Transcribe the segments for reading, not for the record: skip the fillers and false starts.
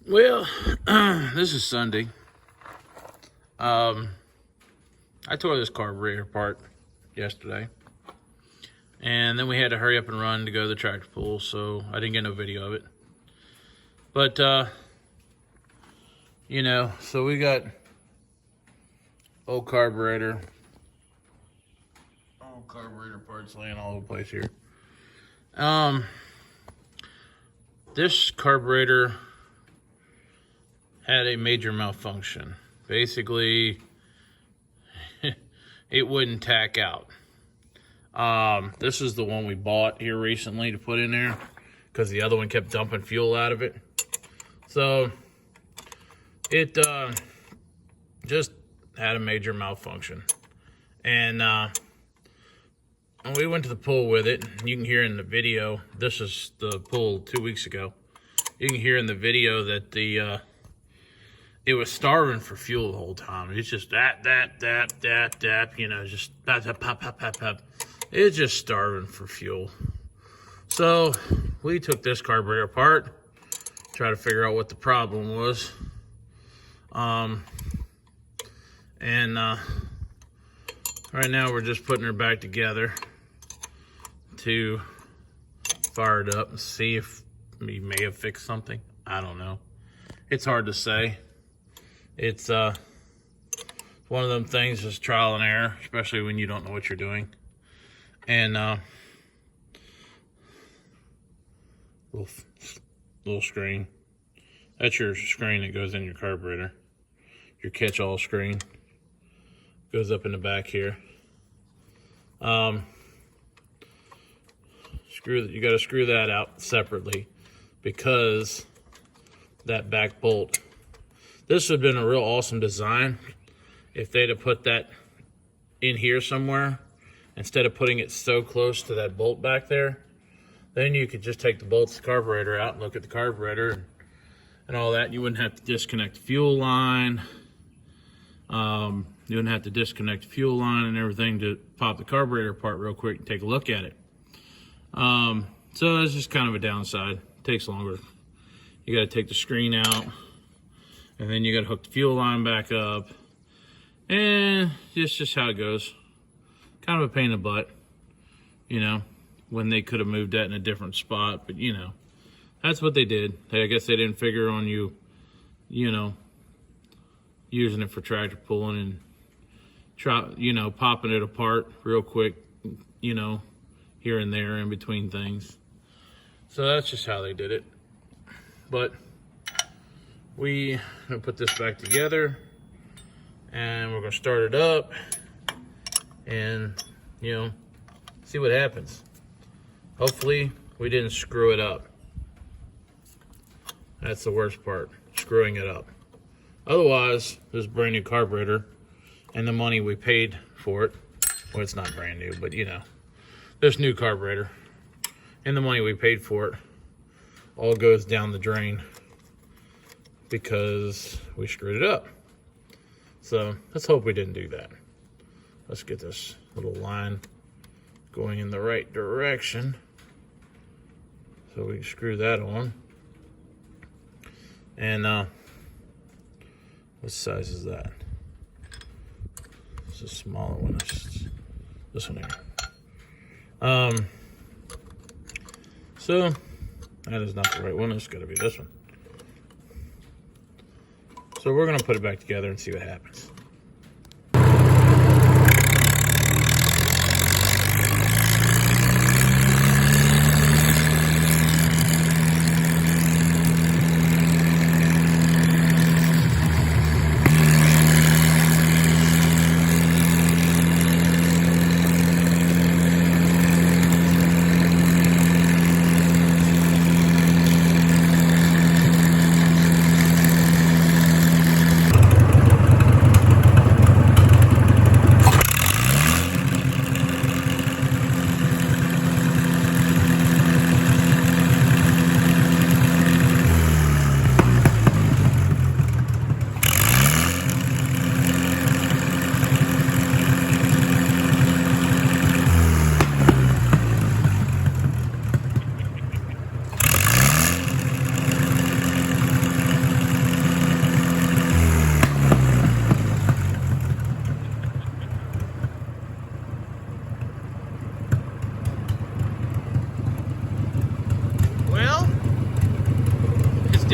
Well, this is Sunday. I tore this carburetor apart yesterday, and then we had to hurry up and run to go to the tractor pull, so I didn't get no video of it. But, so we got old carburetor parts laying all over the place here. This carburetor had a major malfunction. Basically, it wouldn't tack out. This is the one we bought here recently to put in there because the other one kept dumping fuel out of it. So it just had a major malfunction. And when we went to the pull with it, you can hear in the video, this is the pull 2 weeks ago. You can hear in the video that it was starving for fuel the whole time. It's just just pop. It's just starving for fuel. So we took this carburetor apart, try to figure out what the problem was. Right now we're just putting her back together to fire it up and see if we may have fixed something. I don't know. It's hard to say. It's one of them things, just trial and error, especially when you don't know what you're doing. And little screen. That's your screen that goes in your carburetor. Your catch-all screen goes up in the back here. You got to screw that out separately because that back bolt. This would have been a real awesome design if they'd have put that in here somewhere instead of putting it so close to that bolt back there. Then you could just take the bolts of the carburetor out and look at the carburetor and all that. You wouldn't have to disconnect the fuel line. You wouldn't have to disconnect the fuel line and everything to pop the carburetor apart real quick and take a look at it. So that's just kind of a downside. It takes longer. You got to take the screen out, and then you got to hook the fuel line back up, and it's just how it goes. Kind of a pain in the butt, when they could have moved that in a different spot, but that's what they did. I guess they didn't figure on you using it for tractor pulling and popping it apart real quick, here and there in between things. So that's just how they did it. But we're gonna put this back together and we're gonna start it up and see what happens. Hopefully we didn't screw it up. That's the worst part, screwing it up. Otherwise, this brand new carburetor and the money we paid for it, well, it's not brand new, but this new carburetor and the money we paid for it all goes down the drain because we screwed it up. So let's hope we didn't do that. Let's get this little line going in the right direction. So we screw that on. And what size is that? It's a smaller one. It's this one here. So that is not the right one. It's got to be this one. So we're gonna put it back together and see what happens.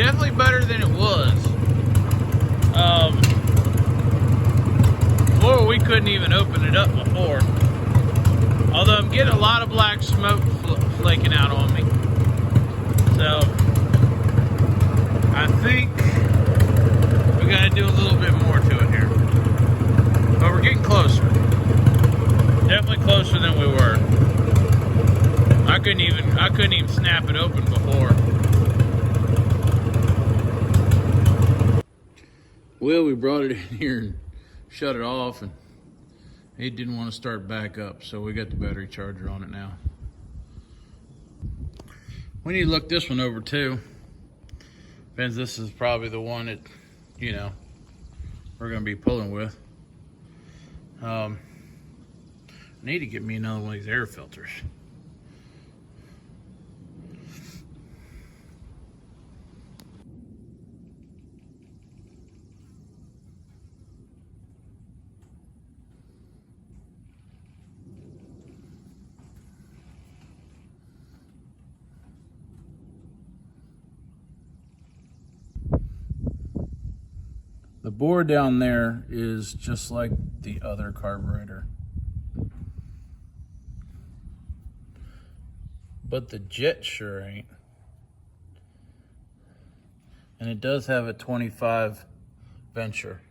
Definitely better than it was. Before we couldn't even open it up before. Although I'm getting a lot of black smoke flaking out on me. So I think we gotta do a little bit more to it here. But we're getting closer. Definitely closer than we were. I couldn't even snap it open before. Well, we brought it in here and shut it off, and it didn't want to start back up, so we got the battery charger on it now. We need to look this one over too. Depends, this is probably the one that, you know, we're gonna be pulling with. I need to get me another one of these air filters. The board down there is just like the other carburetor. But the jet sure ain't. And it does have a 25 venture.